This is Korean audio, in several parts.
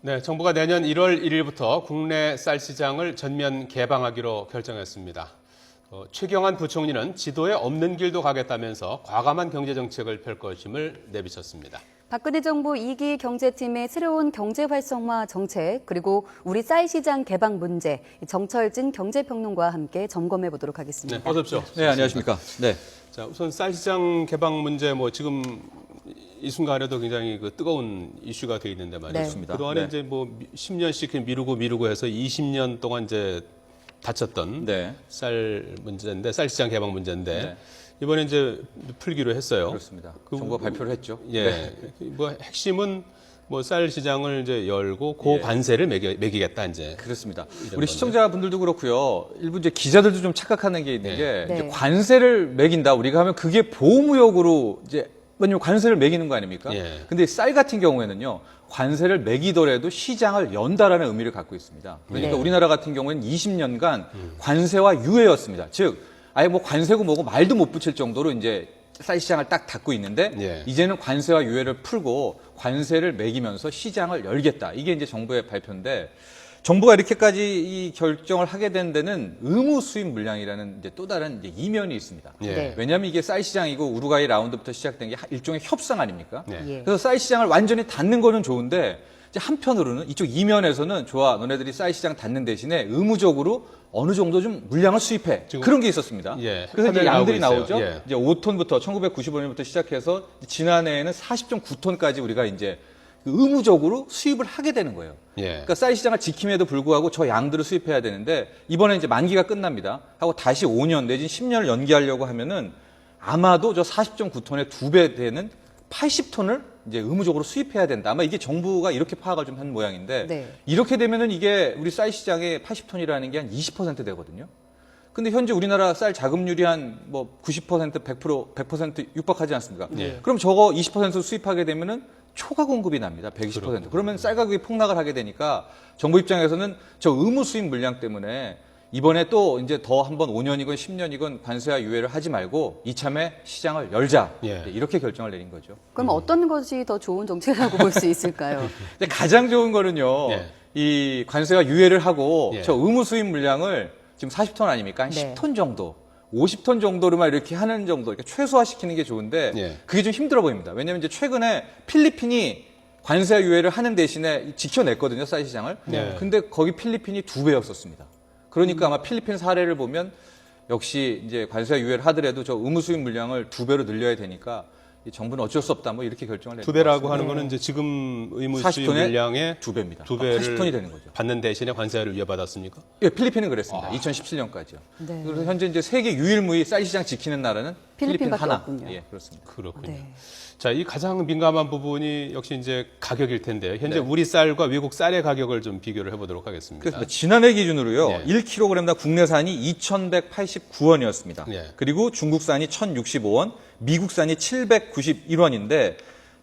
네, 정부가 내년 1월 1일부터 국내 쌀 시장을 전면 개방하기로 결정했습니다. 최경환 부총리는 지도에 없는 길도 가겠다면서 과감한 경제 정책을 펼 것임을 내비쳤습니다. 박근혜 정부 2기 경제팀의 새로운 경제 활성화 정책, 그리고 우리 쌀 시장 개방 문제, 정철진 경제평론가와 함께 점검해 보도록 하겠습니다. 네, 어서 오십시오. 네, 안녕하십니까. 네. 자, 우선 쌀 시장 개방 문제 지금 이 순간에도 굉장히 뜨거운 이슈가 돼 있는데 말이죠. 네. 그동안에 네. 이제 10년씩 미루고 해서 20년 동안 이제 다쳤던 네. 쌀 문제인데, 쌀 시장 개방 문제인데 네. 이번에 이제 풀기로 했어요. 그렇습니다. 정부가 발표를 했죠. 예. 네. 핵심은 쌀 시장을 이제 열고 예. 고관세를 매기겠다 이제. 그렇습니다. 이런 우리 건데. 시청자분들도 그렇고요. 일부 이제 기자들도 좀 착각하는 게 있는 네. 게 네. 이제 관세를 매긴다. 우리가 하면 그게 보호무역으로 이제 왜냐면 관세를 매기는 거 아닙니까? 예. 근데 쌀 같은 경우에는요. 관세를 매기더라도 시장을 연다라는 의미를 갖고 있습니다. 그러니까 네. 우리나라 같은 경우에는 20년간 관세와 유예였습니다. 즉 아예 관세고 뭐고 말도 못 붙일 정도로 이제 쌀 시장을 딱 닫고 있는데 예. 이제는 관세와 유예를 풀고 관세를 매기면서 시장을 열겠다. 이게 이제 정부의 발표인데 정부가 이렇게까지 이 결정을 하게 된 데는 의무 수입 물량이라는 이제 또 다른 이제 이면이 있습니다. 예. 네. 왜냐하면 이게 쌀 시장이고 우루과이 라운드부터 시작된 게 일종의 협상 아닙니까? 네. 예. 그래서 쌀 시장을 완전히 닫는 거는 좋은데 이제 한편으로는 이쪽 이면에서는 좋아 너네들이 쌀 시장 닫는 대신에 의무적으로 어느 정도 좀 물량을 수입해 지금 그런 게 있었습니다. 예, 그래서 이제 화면에 양들이 나오고 있어요. 나오죠. 예. 이제 5톤부터 1995년부터 시작해서 지난해에는 40.9톤까지 우리가 이제 의무적으로 수입을 하게 되는 거예요. 예. 그러니까 쌀 시장을 지킴에도 불구하고 저 양들을 수입해야 되는데 이번에 이제 만기가 끝납니다. 하고 다시 5년 내지 10년을 연기하려고 하면은 아마도 저 40.9톤의 2배 되는 80톤을 이제 의무적으로 수입해야 된다. 아마 이게 정부가 이렇게 파악을 좀 한 모양인데 네. 이렇게 되면은 이게 우리 쌀 시장의 80톤이라는 게 한 20% 되거든요. 근데 현재 우리나라 쌀 자급률이 한 90%, 100% 육박하지 않습니까? 네. 그럼 저거 20% 수입하게 되면은 초과 공급이 납니다. 120%. 그러면 쌀 가격이 폭락을 하게 되니까 정부 입장에서는 저 의무 수입 물량 때문에 이번에 또 이제 더 한번 5년이건 10년이건 관세와 유예를 하지 말고 이참에 시장을 열자. 예. 이렇게 결정을 내린 거죠. 그럼 어떤 것이 더 좋은 정책이라고 볼 수 있을까요? 근데 가장 좋은 거는요. 예. 이 관세와 유예를 하고 예. 저 의무 수입 물량을 지금 40톤 아닙니까? 한 네. 10톤 정도. 50톤 정도로만 이렇게 하는 정도, 이렇게 최소화시키는 게 좋은데 예. 그게 좀 힘들어 보입니다. 왜냐하면 이제 최근에 필리핀이 관세와 유예를 하는 대신에 지켜냈거든요, 쌀 시장을. 네. 근데 거기 필리핀이 2배였었습니다. 그러니까 아마 필리핀 사례를 보면 역시 이제 관세와 유예를 하더라도 저 의무 수입 물량을 2배로 늘려야 되니까 이 정부는 어쩔 수 없다 뭐 이렇게 결정을 내린 2배라고 것 하는 네. 거는 이제 지금 의무 수입 40톤에 물량의 2배입니다. 2배를 80톤이 되는 거죠. 받는 대신에 관세를 위협받았습니까? 예, 필리핀은 그랬습니다. 2017년까지요. 네. 그래서 현재 이제 세계 유일무이 쌀 시장 지키는 나라는 필리핀 필리핀밖에 하나. 없군요. 예, 그렇습니다. 그렇군요. 네. 자, 이 가장 민감한 부분이 역시 이제 가격일 텐데요. 현재 네. 우리 쌀과 외국 쌀의 가격을 좀 비교를 해보도록 하겠습니다. 그렇습니다. 지난해 기준으로요. 네. 1kg당 국내산이 2,189원이었습니다. 네. 그리고 중국산이 1,065원, 미국산이 791원인데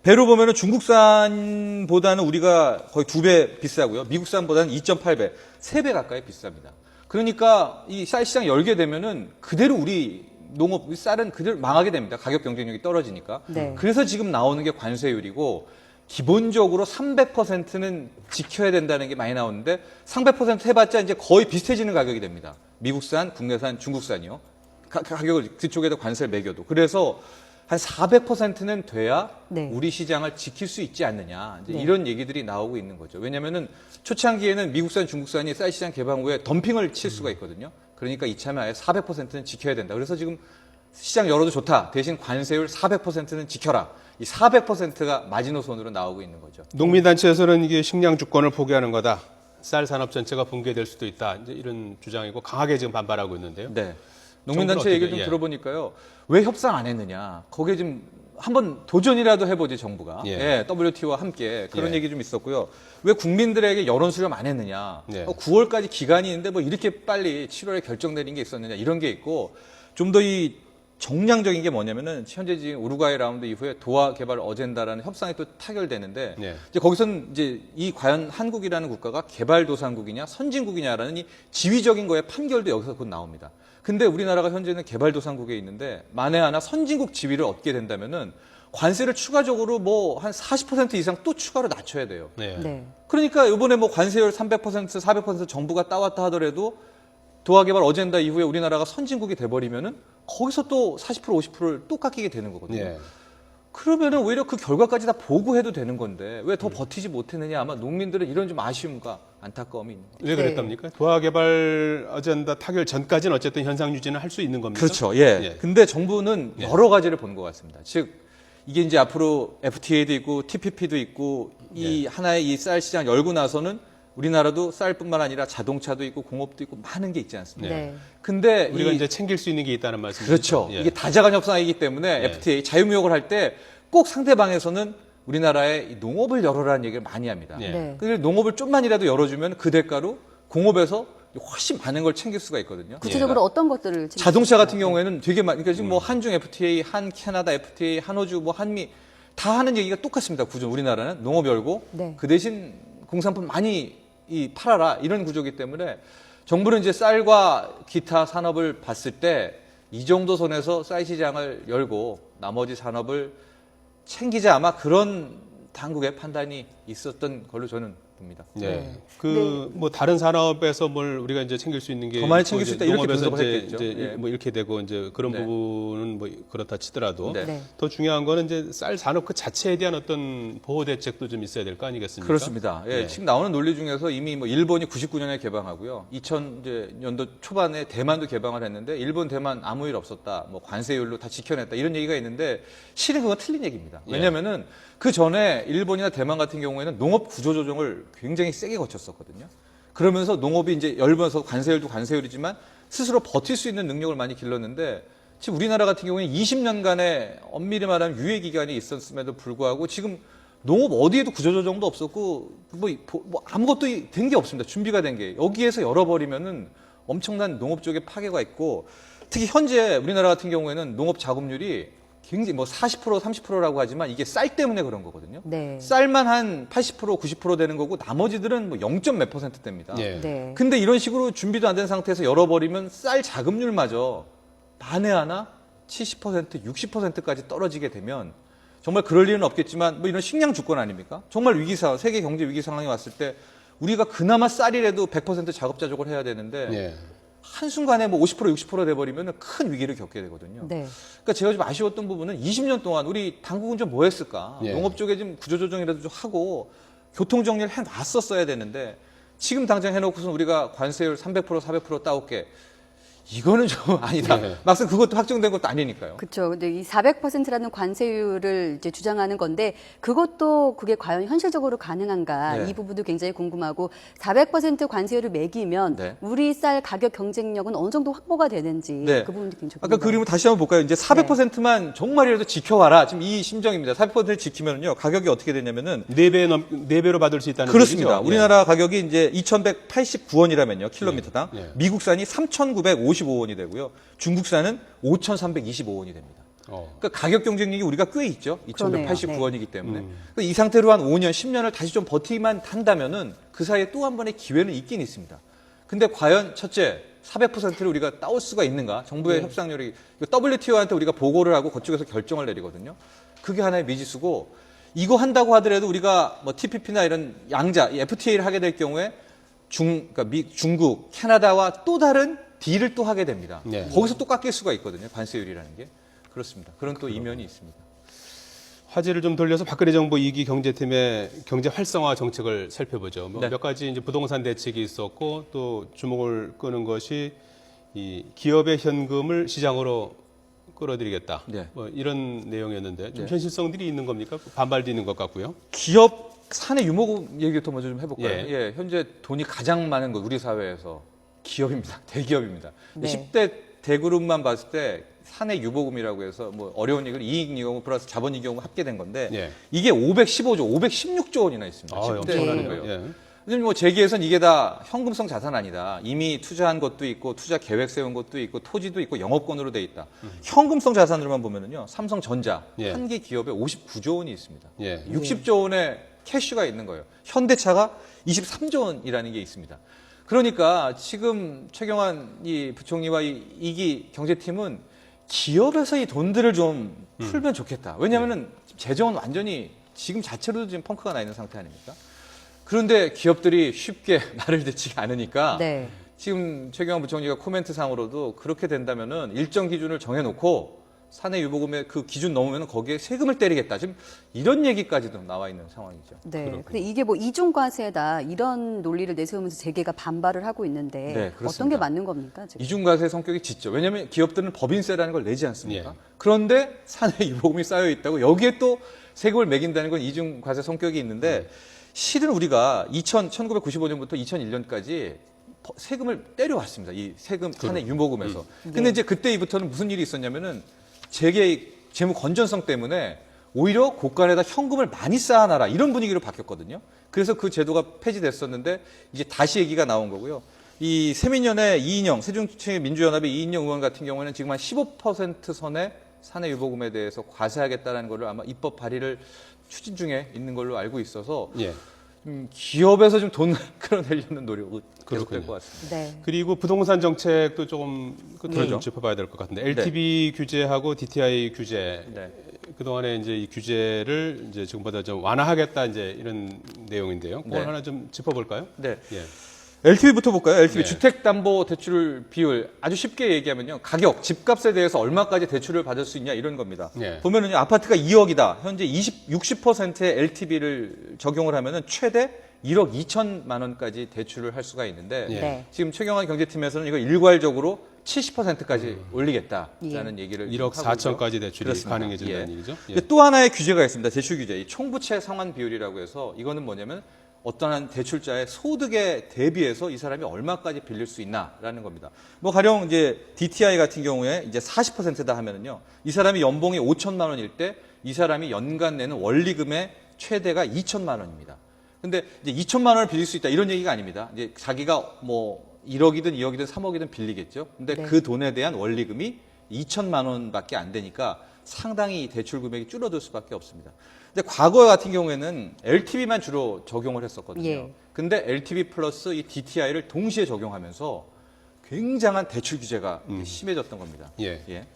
배로 보면은 중국산보다는 우리가 거의 2배 비싸고요. 미국산보다는 2.8배, 3배 가까이 비쌉니다. 그러니까 이 쌀 시장 열게 되면은 그대로 우리 농업, 우리 쌀은 그대로 망하게 됩니다. 가격 경쟁력이 떨어지니까. 네. 그래서 지금 나오는 게 관세율이고 기본적으로 300%는 지켜야 된다는 게 많이 나오는데 300% 해봤자 이제 거의 비슷해지는 가격이 됩니다. 미국산, 국내산, 중국산이요. 가격을 그쪽에다 관세를 매겨도. 그래서 한 400%는 돼야 네. 우리 시장을 지킬 수 있지 않느냐. 이제 네. 이런 얘기들이 나오고 있는 거죠. 왜냐면은 초창기에는 미국산, 중국산이 쌀 시장 개방 후에 덤핑을 칠 수가 있거든요. 그러니까 이참에 아예 400%는 지켜야 된다. 그래서 지금 시장 열어도 좋다. 대신 관세율 400%는 지켜라. 이 400%가 마지노선으로 나오고 있는 거죠. 농민단체에서는 이게 식량 주권을 포기하는 거다. 쌀 산업 전체가 붕괴될 수도 있다. 이제 이런 주장이고 강하게 지금 반발하고 있는데요. 네. 농민단체 얘기를 좀 예. 들어보니까요. 왜 협상 안 했느냐. 거기에 좀 한번 도전이라도 해보지 정부가. 예. 예, WTO와 함께 그런 예. 얘기 좀 있었고요. 왜 국민들에게 여론 수렴 안 했느냐. 예. 9월까지 기간이 있는데 뭐 이렇게 빨리 7월에 결정내린 게 있었느냐. 이런 게 있고 좀 더 이 정량적인 게 뭐냐면은 현재 지금 우루과이 라운드 이후에 도화 개발 어젠다라는 협상이 또 타결되는데 네. 이제 거기서는 이제 이 과연 한국이라는 국가가 개발도상국이냐 선진국이냐라는 이 지위적인 거의 판결도 여기서 곧 나옵니다. 근데 우리나라가 현재는 개발도상국에 있는데 만에 하나 선진국 지위를 얻게 된다면은 관세를 추가적으로 뭐 한 40% 이상 또 추가로 낮춰야 돼요. 네. 네. 그러니까 이번에 뭐 관세율 300%, 400% 정부가 따왔다 하더라도 도화개발 어젠다 이후에 우리나라가 선진국이 돼버리면은 거기서 또 40%, 50%를 또 깎이게 되는 거거든요. 네. 그러면은 오히려 그 결과까지 다 보고해도 되는 건데 왜 더 버티지 못했느냐 아마 농민들은 이런 좀 아쉬움과 안타까움이 있는 거죠. 왜 그랬답니까? 도화개발 어젠다 타결 전까지는 어쨌든 현상 유지는 할 수 있는 겁니다. 그렇죠. 예. 예. 근데 정부는 예. 여러 가지를 본 것 같습니다. 즉 이게 이제 앞으로 FTA도 있고 TPP도 있고 이 하나의 이 쌀 시장 열고 나서는 우리나라도 쌀뿐만 아니라 자동차도 있고 공업도 있고 많은 게 있지 않습니까? 네. 근데 우리가 이 이제 챙길 수 있는 게 있다는 말씀이죠. 그렇죠. 예. 이게 다자간 협상이기 때문에 예. FTA 자유무역을 할 때 꼭 상대방에서는 우리나라의 이 농업을 열어라는 얘기를 많이 합니다. 예. 네. 근데 농업을 좀만이라도 열어주면 그 대가로 공업에서 훨씬 많은 걸 챙길 수가 있거든요. 구체적으로 어떤 것들을 자동차 같은 경우에는 되게 많이, 그러니까 지금 뭐 한중 FTA, 한 캐나다 FTA, 한호주, 뭐 한미 다 하는 얘기가 똑같습니다. 구조 우리나라는 농업 열고 네. 그 대신 공산품 많이 팔아라 이런 구조이기 때문에 정부는 이제 쌀과 기타 산업을 봤을 때 이 정도 선에서 쌀 시장을 열고 나머지 산업을 챙기자 아마 그런 당국의 판단이 있었던 걸로 저는 봅니다. 네. 네. 그 뭐 다른 산업에서 뭘 우리가 이제 챙길 수 있는 게 더 많이 있고 챙길 수 이제 있다 이렇게 농업에서 분석을 이제, 했겠죠. 이제 예. 뭐 이렇게 되고 이제 그런 네. 부분은 뭐 그렇다 치더라도 네. 네. 더 중요한 거는 이제 쌀 산업 그 자체에 대한 어떤 보호 대책도 좀 있어야 될 거 아니겠습니까? 그렇습니다. 예, 네. 지금 나오는 논리 중에서 이미 뭐 일본이 99년에 개방하고요. 2000년도 초반에 대만도 개방을 했는데 일본, 대만 아무 일 없었다. 뭐 관세율로 다 지켜냈다. 이런 얘기가 있는데 실은 그건 틀린 얘기입니다. 예. 왜냐면은 그 전에 일본이나 대만 같은 경우에는 농업 구조 조정을 굉장히 세게 거쳤었거든요. 그러면서 농업이 이제 열면서 관세율도 관세율이지만 스스로 버틸 수 있는 능력을 많이 길렀는데 지금 우리나라 같은 경우에는 20년간의 엄밀히 말하면 유예 기간이 있었음에도 불구하고 지금 농업 어디에도 구조조정도 없었고 뭐 아무것도 된 게 없습니다. 준비가 된 게. 여기에서 열어버리면은 엄청난 농업 쪽에 파괴가 있고 특히 현재 우리나라 같은 경우에는 농업 자급률이 굉장히 뭐 40% 30%라고 하지만 이게 쌀 때문에 그런 거거든요. 네. 쌀만 한 80% 90% 되는 거고 나머지들은 뭐 0. 몇 %대입니다. 예. 네. 근데 이런 식으로 준비도 안 된 상태에서 열어버리면 쌀 자급률마저 만에 하나 70% 60%까지 떨어지게 되면 정말 그럴 일은 없겠지만 뭐 이런 식량 주권 아닙니까? 정말 위기 상황, 세계 경제 위기 상황이 왔을 때 우리가 그나마 쌀이라도 100% 자급자족을 해야 되는데 예. 한순간에 뭐 50% 60% 돼버리면 큰 위기를 겪게 되거든요. 네. 그러니까 제가 좀 아쉬웠던 부분은 20년 동안 우리 당국은 좀 뭐 했을까? 예. 농업 쪽에 좀 구조조정이라도 좀 하고 교통정리를 해놨었어야 되는데 지금 당장 해놓고서 우리가 관세율 300% 400% 따올게 이거는 좀 아니다. 네. 막상 그것도 확정된 것도 아니니까요. 그렇죠. 근데 이 400%라는 관세율을 이제 주장하는 건데 그것도 그게 과연 현실적으로 가능한가 네. 이 부분도 굉장히 궁금하고 400% 관세율을 매기면 네. 우리 쌀 가격 경쟁력은 어느 정도 확보가 되는지 네. 그 부분도 굉장히 아까 궁금해요. 그림을 다시 한번 볼까요? 이제 400%만 정말이라도 지켜와라. 지금 이 심정입니다. 400%를 지키면요 가격이 어떻게 되냐면은 4배로 받을 수 있다는 그렇습니다. 얘기죠? 우리나라 가격이 이제 2,189원이라면요 킬로미터당 예. 미국산이 3,955원이 되고요. 중국산은 5,325원이 됩니다. 그러니까 가격 경쟁력이 우리가 꽤 있죠. 그러네요. 2,189원이기 때문에. 그러니까 이 상태로 한 5년, 10년을 다시 좀 버티기만 한다면은 그 사이에 또 한 번의 기회는 있긴 있습니다. 근데 과연 첫째 400%를 우리가 따올 수가 있는가? 정부의 협상률이 WTO한테 우리가 보고를 하고 그쪽에서 결정을 내리거든요. 그게 하나의 미지수고 이거 한다고 하더라도 우리가 뭐 TPP나 이런 양자 FTA를 하게 될 경우에 그러니까 중국, 캐나다와 또 다른 딜을 또 하게 됩니다. 네. 거기서 또 깎일 수가 있거든요. 관세율이라는 게. 그렇습니다. 그런 또 이면이 있습니다. 화제를 좀 돌려서 박근혜 정부 2기 경제팀의 경제 활성화 정책을 살펴보죠. 네. 몇 가지 이제 부동산 대책이 있었고 또 주목을 끄는 것이 이 기업의 현금을 시장으로 끌어들이겠다. 네. 뭐 이런 내용이었는데 좀 네. 현실성들이 있는 겁니까? 반발도 있는 것 같고요. 기업 사내 유무금 얘기부터 먼저 좀 해볼까요? 예. 예, 현재 돈이 가장 많은 것 우리 사회에서 기업입니다. 대기업입니다. 네. 10대 대그룹만 봤을 때 사내 유보금이라고 해서 뭐 어려운 얘기를 이익잉여금 플러스 자본잉여금 합계된 건데 예. 이게 515조, 516조 원이나 있습니다. 아, 10대 엄청나네요. 거예요. 예. 근데 뭐 제기에선 이게 다 현금성 자산 아니다. 이미 투자한 것도 있고 투자 계획 세운 것도 있고 토지도 있고 영업권으로 돼 있다. 현금성 자산으로만 보면은요. 삼성전자 예. 한 개 기업에 59조 원이 있습니다. 예. 60조 원의 캐시가 있는 거예요. 현대차가 23조 원이라는 게 있습니다. 그러니까 지금 최경환 이 부총리와 이 2기 경제팀은 기업에서 이 돈들을 좀 풀면 좋겠다. 왜냐하면은 재정은 완전히 지금 자체로도 지금 펑크가 나 있는 상태 아닙니까? 그런데 기업들이 쉽게 말을 듣지가 않으니까 네. 지금 최경환 부총리가 코멘트 상으로도 그렇게 된다면은 일정 기준을 정해놓고 사내 유보금의 그 기준 넘으면 거기에 세금을 때리겠다. 지금 이런 얘기까지도 나와 있는 상황이죠. 네. 그렇군요. 근데 이게 뭐 이중과세다 이런 논리를 내세우면서 재계가 반발을 하고 있는데 네, 그렇습니다. 어떤 게 맞는 겁니까? 지금? 이중과세 성격이 짙죠. 왜냐하면 기업들은 법인세라는 걸 내지 않습니까? 예. 그런데 사내 유보금이 쌓여 있다고 여기에 또 세금을 매긴다는 건 이중과세 성격이 있는데 실은 우리가 1995년부터 2001년까지 세금을 때려왔습니다. 이 세금 사내 유보금에서. 근데 예. 이제 그때 이부터는 무슨 일이 있었냐면은 재계 재무 건전성 때문에 오히려 고간에다 현금을 많이 쌓아놔라 이런 분위기로 바뀌었거든요. 그래서 그 제도가 폐지됐었는데 이제 다시 얘기가 나온 거고요. 이 세민연의 이인영 새정치민주연합의 이인영 의원 같은 경우에는 지금 한 15% 선의 사내 유보금에 대해서 과세하겠다는 거를 아마 입법 발의를 추진 중에 있는 걸로 알고 있어서 예. 기업에서 좀 돈 끌어내려는 노력이 계속될 그렇군요. 것 같습니다. 네. 그리고 부동산 정책도 조금 끝으로 그러죠. 좀 짚어봐야 될 것 같은데 LTV 규제하고 DTI 규제 네. 그동안에 이제 이 규제를 이제 지금보다 좀 완화하겠다 이제 이런 내용인데요. 그걸 네. 하나 좀 짚어볼까요? 네. 예. LTV부터 볼까요? LTV 네. 주택담보대출 비율 아주 쉽게 얘기하면요. 가격, 집값에 대해서 얼마까지 대출을 받을 수 있냐 이런 겁니다. 네. 보면은 아파트가 2억이다. 현재 60%의 LTV를 적용을 하면은 최대 1억 2천만 원까지 대출을 할 수가 있는데 예. 네. 지금 최경환 경제팀에서는 이거 일괄적으로 70%까지 올리겠다라는 얘기를 1억 지금 하고 있고요. 4천까지 대출이 그렇습니다. 가능해진다는 얘기죠. 예. 근데 또 하나의 규제가 있습니다. 대출 규제. 이 총부채 상환 비율이라고 해서 이거는 뭐냐면 어떠한 대출자의 소득에 대비해서 이 사람이 얼마까지 빌릴 수 있나라는 겁니다. 뭐 가령 이제 DTI 같은 경우에 이제 40%다 하면은요. 이 사람이 연봉이 5천만 원일 때 이 사람이 연간 내는 원리금의 최대가 2천만 원입니다. 근데 이제 2천만 원을 빌릴 수 있다 이런 얘기가 아닙니다. 이제 자기가 뭐 1억이든 2억이든 3억이든 빌리겠죠. 근데 네. 그 돈에 대한 원리금이 2천만 원밖에 안 되니까 상당히 대출 금액이 줄어들 수밖에 없습니다. 근데 과거 같은 경우에는 LTV만 주로 적용을 했었거든요. 예. 근데 LTV 플러스 이 DTI를 동시에 적용하면서 굉장한 대출 규제가 심해졌던 겁니다. 예.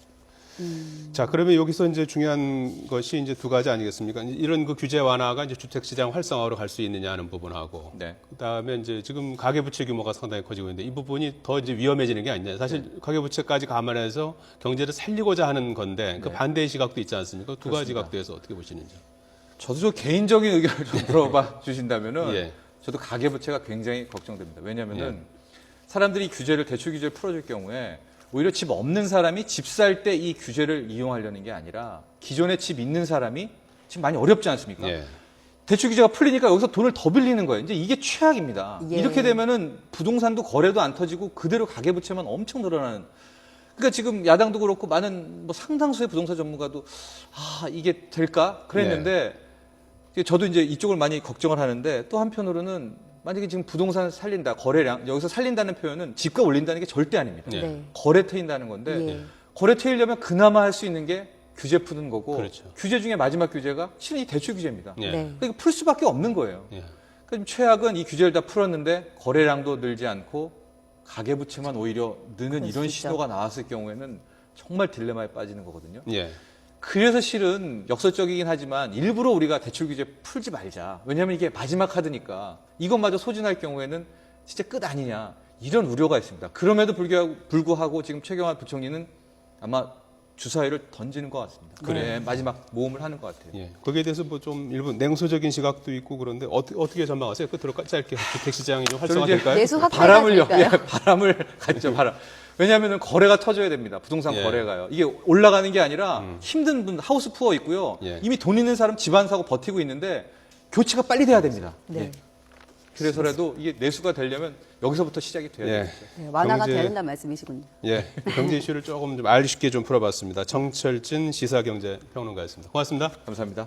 자, 그러면 여기서 이제 중요한 것이 이제 두 가지 아니겠습니까? 이런 그 규제 완화가 이제 주택 시장 활성화로 갈 수 있느냐 하는 부분하고, 네. 그다음에 이제 지금 가계부채 규모가 상당히 커지고 있는데 이 부분이 더 이제 위험해지는 게 아니냐. 사실 가계부채까지 감안해서 경제를 살리고자 하는 건데 그 반대의 시각도 있지 않습니까? 두 가지 그렇습니다. 각도에서 어떻게 보시는지. 저도 저 개인적인 의견을 좀 물어봐 주신다면은 예. 저도 가계부채가 굉장히 걱정됩니다. 왜냐하면은 사람들이 규제를 대출 규제를 풀어줄 경우에 오히려 집 없는 사람이 집 살 때 이 규제를 이용하려는 게 아니라 기존에 집 있는 사람이 지금 많이 어렵지 않습니까? 예. 대출 규제가 풀리니까 여기서 돈을 더 빌리는 거예요. 이제 이게 최악입니다. 예. 이렇게 되면은 부동산도 거래도 안 터지고 그대로 가계부채만 엄청 늘어나는. 그러니까 지금 야당도 그렇고 많은 뭐 상당수의 부동산 전문가도 이게 될까 그랬는데 저도 이제 이쪽을 많이 걱정을 하는데 또 한편으로는 만약에 지금 부동산 살린다, 거래량 여기서 살린다는 표현은 집값 올린다는 게 절대 아닙니다. 네. 네. 거래 트인다는 건데 예. 거래 트이려면 그나마 할 수 있는 게 규제 푸는 거고 그렇죠. 규제 중에 마지막 규제가 실은 이 대출 규제입니다. 예. 네. 그러니까 풀 수밖에 없는 거예요. 예. 그러니까 최악은 이 규제를 다 풀었는데 거래량도 늘지 않고 가계부채만 오히려 느는 그럴 이런 수 있죠. 신호가 나왔을 경우에는 정말 딜레마에 빠지는 거거든요. 예. 그래서 실은 역설적이긴 하지만 일부러 우리가 대출 규제 풀지 말자. 왜냐하면 이게 마지막 카드니까 이것마저 소진할 경우에는 진짜 끝 아니냐. 이런 우려가 있습니다. 그럼에도 불구하고 지금 최경환 부총리는 아마 주사위를 던지는 것 같습니다. 그래 마지막 모험을 하는 것 같아요. 예. 거기에 대해서 뭐 좀 일부 냉소적인 시각도 있고 그런데 어떻게 전망하세요? 끝으로 짧게 주택 시장이 좀 저는 이제 활성화될까요? 내수 확대가 바람을요. 될까요? 예, 바람을 갖죠. 바람. 왜냐하면 거래가 터져야 됩니다. 부동산 예. 거래가요. 이게 올라가는 게 아니라 힘든 분 하우스 푸어 있고요. 예. 이미 돈 있는 사람 집안 사고 버티고 있는데 교체가 빨리 돼야 됩니다. 네. 예. 그래서라도 이게 내수가 되려면 여기서부터 시작이 돼야 예. 되겠죠. 네, 완화가 경제- 되는다는 말씀이시군요. 예. 경제 이슈를 조금 좀 알기 쉽게 좀 풀어봤습니다. 정철진 시사경제평론가였습니다. 고맙습니다. 감사합니다.